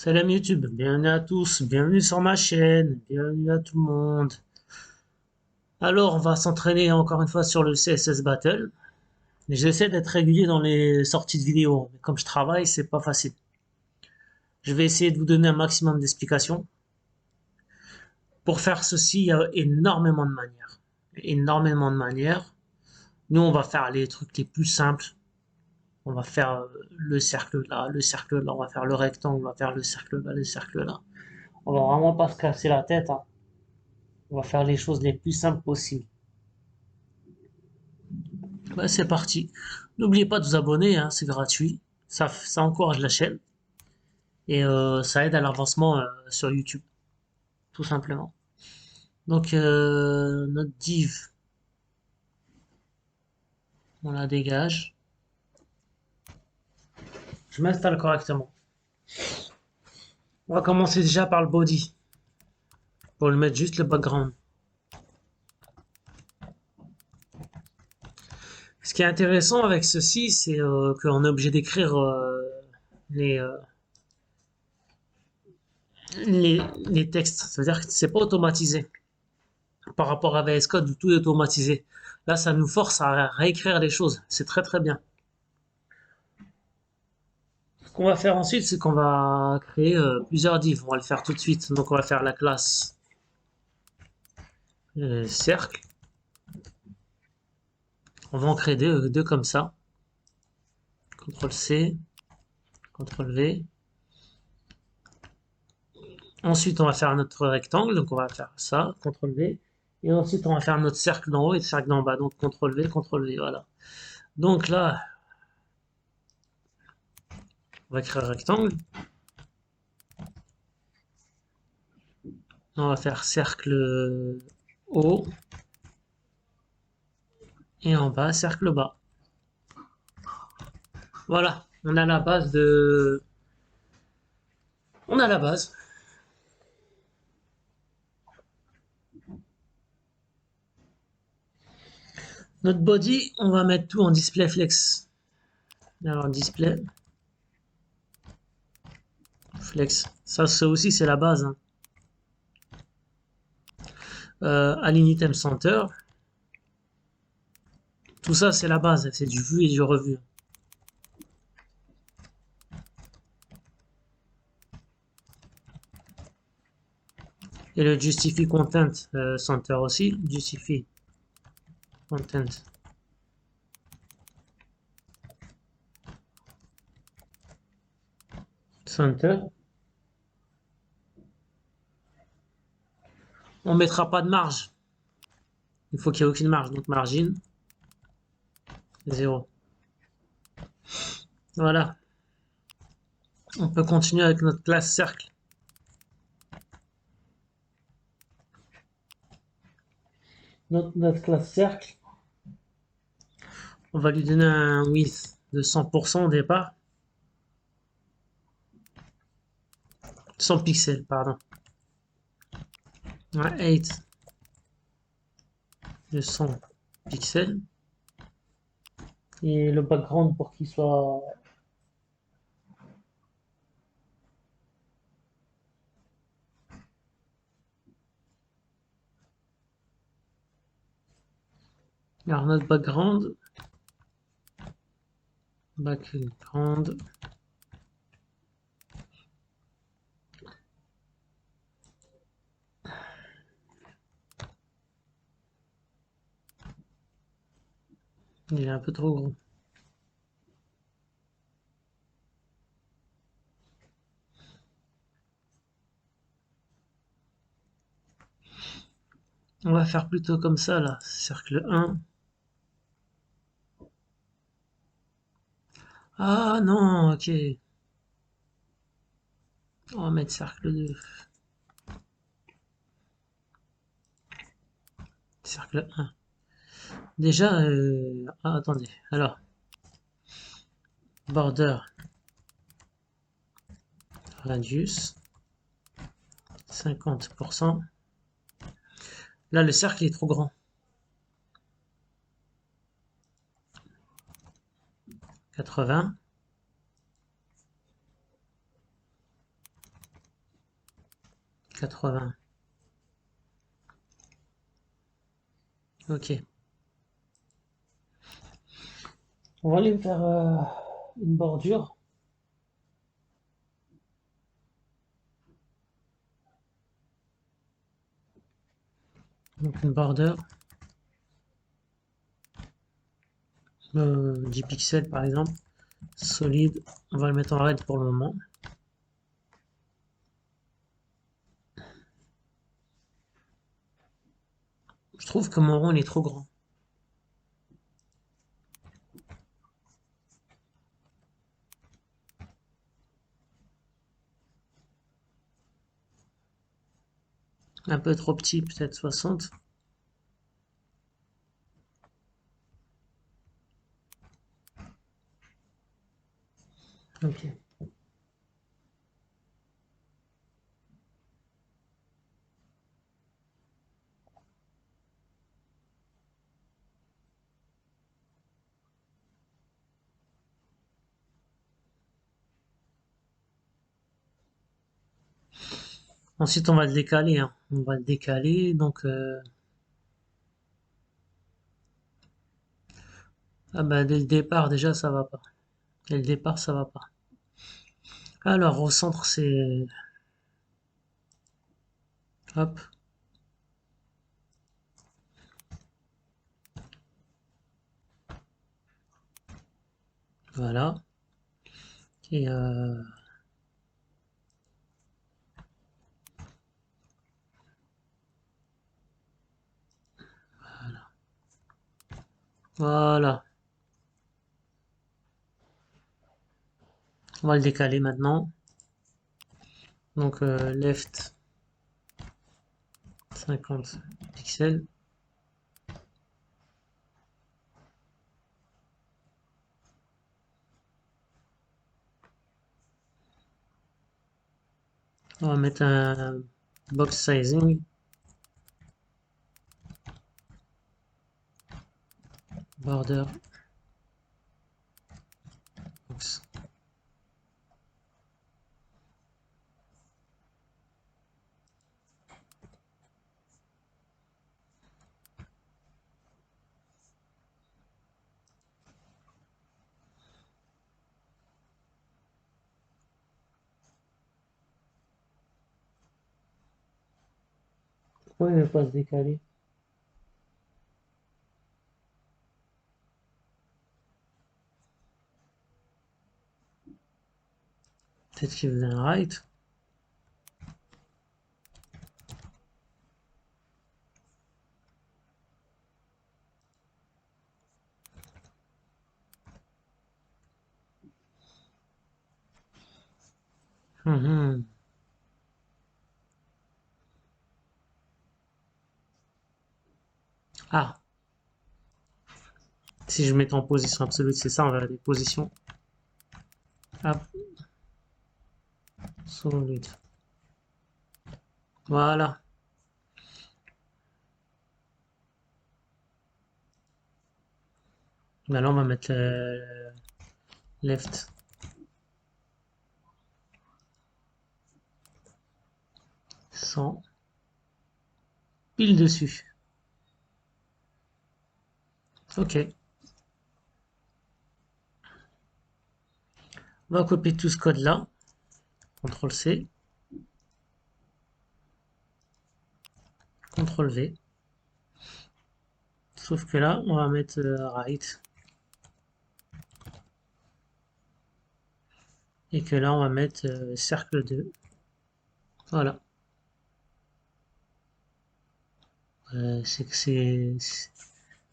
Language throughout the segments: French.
Salam YouTube, bienvenue à tous, bienvenue sur ma chaîne, bienvenue à tout le monde. Alors, on va s'entraîner encore une fois sur le CSS Battle. J'essaie d'être régulier dans les sorties de vidéos, mais comme je travaille, c'est pas facile. Je vais essayer de vous donner un maximum d'explications. Pour faire ceci, il y a énormément de manières. Énormément de manières. Nous, on va faire les trucs les plus simples. On va faire le cercle là, on va faire le rectangle, on va faire le cercle là, le cercle là. On va vraiment pas se casser la tête, hein. On va faire les choses les plus simples possibles. Bah, c'est parti. N'oubliez pas de vous abonner, hein, c'est gratuit. Ça encourage la chaîne et ça aide à l'avancement sur YouTube, tout simplement. Donc notre div, on la dégage. Je m'installe correctement. On va commencer déjà par le body, pour lui mettre juste le background. Ce qui est intéressant avec ceci, c'est qu'on est obligé d'écrire les, euh, les textes. C'est-à-dire que c'est pas automatisé. Par rapport à VS Code où tout est automatisé. Là, ça nous force à réécrire les choses. C'est très très bien. Ce qu'on va faire ensuite, c'est qu'on va créer plusieurs divs. On va le faire tout de suite. Donc, on va faire la classe cercle. On va en créer deux comme ça. CTRL C, CTRL V. Ensuite, on va faire notre rectangle. Donc, on va faire ça, CTRL V. Et ensuite, on va faire notre cercle d'en haut et le cercle d'en bas. Donc, CTRL V, CTRL V. Voilà. Donc là, on va créer un rectangle. On va faire cercle haut et en bas, cercle bas. Voilà, on a la base de... On a la base. Notre body, on va mettre tout en display flex. Alors, display, flex. Ça aussi, c'est la base, hein. Align item center. Tout ça, c'est la base. C'est du vu et du revu. Et le justify content center aussi. Justify content center. On mettra pas de marge. Il faut qu'il n'y ait aucune marge. Donc, margin, 0. Voilà. On peut continuer avec notre classe cercle. Notre classe cercle, on va lui donner un width de 100% au départ. 100 pixels, pardon. Ouais, 8 de 100 pixels. Et le background pour qu'il soit... Alors notre background... Il est un peu trop gros. On va faire plutôt comme ça là. Cercle 1. Ah non, ok. On va mettre cercle 2. Cercle 1. Déjà, ah, attendez. Alors, border radius 50%. Là, le cercle est trop grand. 80. 80. Ok. On va aller faire une bordure. Donc une border, 10 pixels par exemple. Solide. On va le mettre en red pour le moment. Je trouve que mon rond il est trop grand. Un peu trop petit, peut-être 60. Ok. Ensuite, on va le décaler, hein. On va le décaler, donc ah bah dès le départ déjà ça va pas. Dès le départ ça va pas. Alors au centre c'est hop, voilà. Et voilà. On va le décaler maintenant. Donc left 50 pixels. On va mettre un box sizing. Border box. Pourquoi il ne veut pas se décaler? Peut-être qu'il faisait un right. Mhm. Ah, si je mets en position absolue, c'est ça, on va des positions. Hop, solide. Voilà. Maintenant, on va mettre left 100 pile dessus. Ok. On va copier tout ce code-là. CTRL C, CTRL V. Sauf que là, on va mettre right. Et que là, on va mettre cercle 2. Voilà. C'est que c'est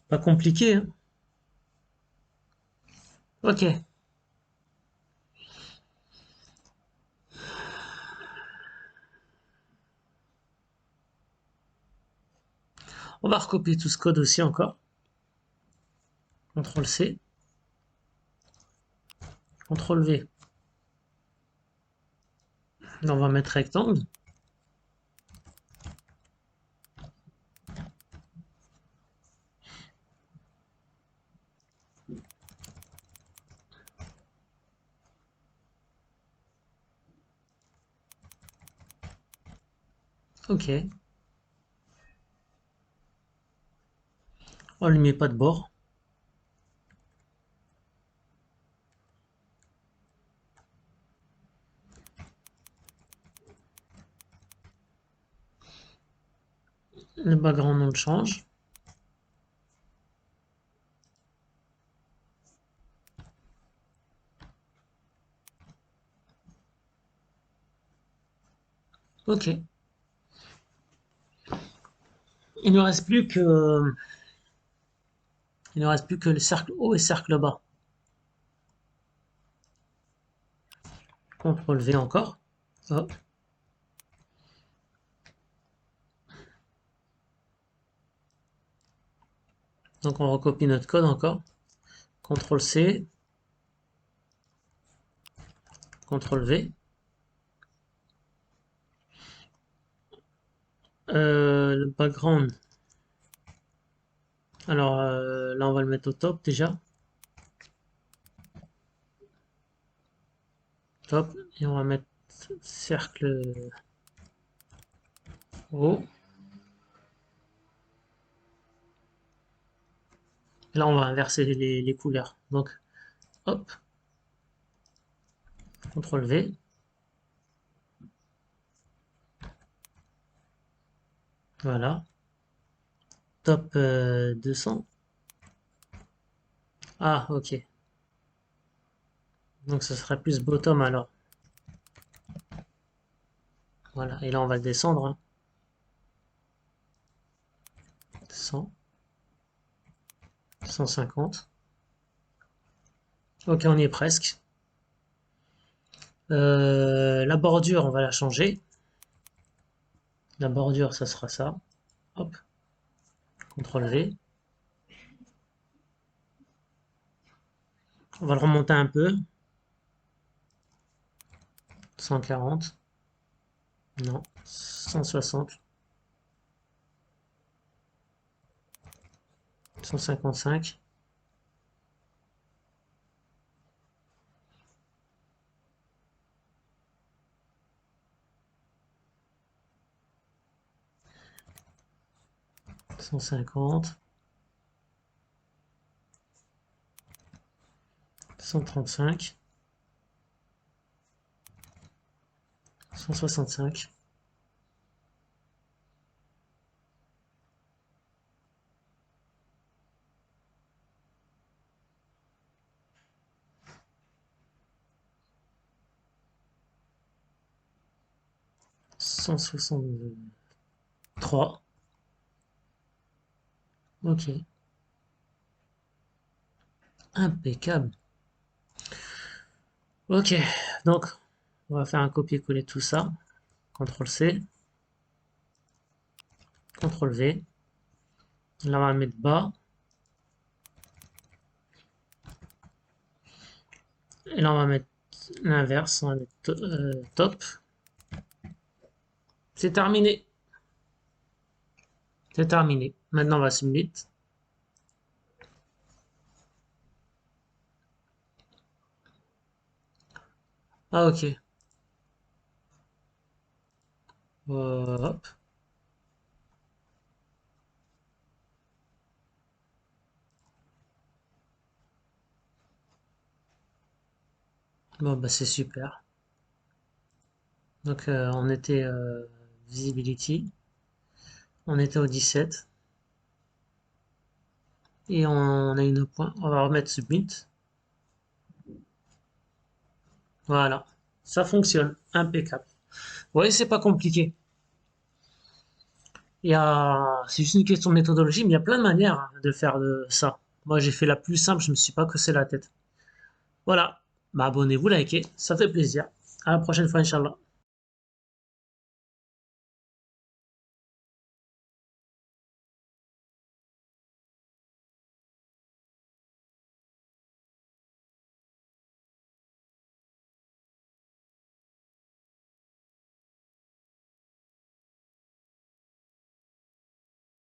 pas compliqué, hein. Ok. On va recopier tout ce code aussi encore. CTRL C, CTRL V. Là, on va mettre rectangle. Ok. On lui met pas de bord. Le background, on le change. Ok. Il ne reste plus que, il ne reste plus que le cercle haut et cercle bas. CTRL V encore. Hop. Donc on recopie notre code encore. CTRL C. CTRL V. Le background. Alors là on va le mettre au top déjà. Top. Et on va mettre cercle haut. Et là on va inverser les couleurs. Donc hop. CTRL V. Voilà. Top 200. Ah ok. Donc ce serait plus bottom alors. Voilà. Et là on va le descendre. Hein. 100. 150. Ok, on y est presque. La bordure, on va la changer. La bordure, ça sera ça. Hop, CTRL V. On va le remonter un peu. 140. Non. 160. 155. 150. 135. 165. 163. Ok. Impeccable. Ok. Donc, on va faire un copier-coller de tout ça. CTRL C. CTRL V. Là, on va mettre bas. Et là, on va mettre l'inverse. On va mettre top. C'est terminé. C'est terminé. Maintenant, on va submit. Ah, ok. Hop. Bon, bah, c'est super. Donc, on était visibility. On était au 17. Et on a une point. On va remettre submit. Voilà. Ça fonctionne. Impeccable. Vous voyez, c'est pas compliqué. C'est juste une question de méthodologie, mais il y a plein de manières hein, de faire ça. Moi, j'ai fait la plus simple, je me suis pas cassé la tête. Voilà. Bah, abonnez-vous, likez, ça fait plaisir. À la prochaine fois, Inch'Allah.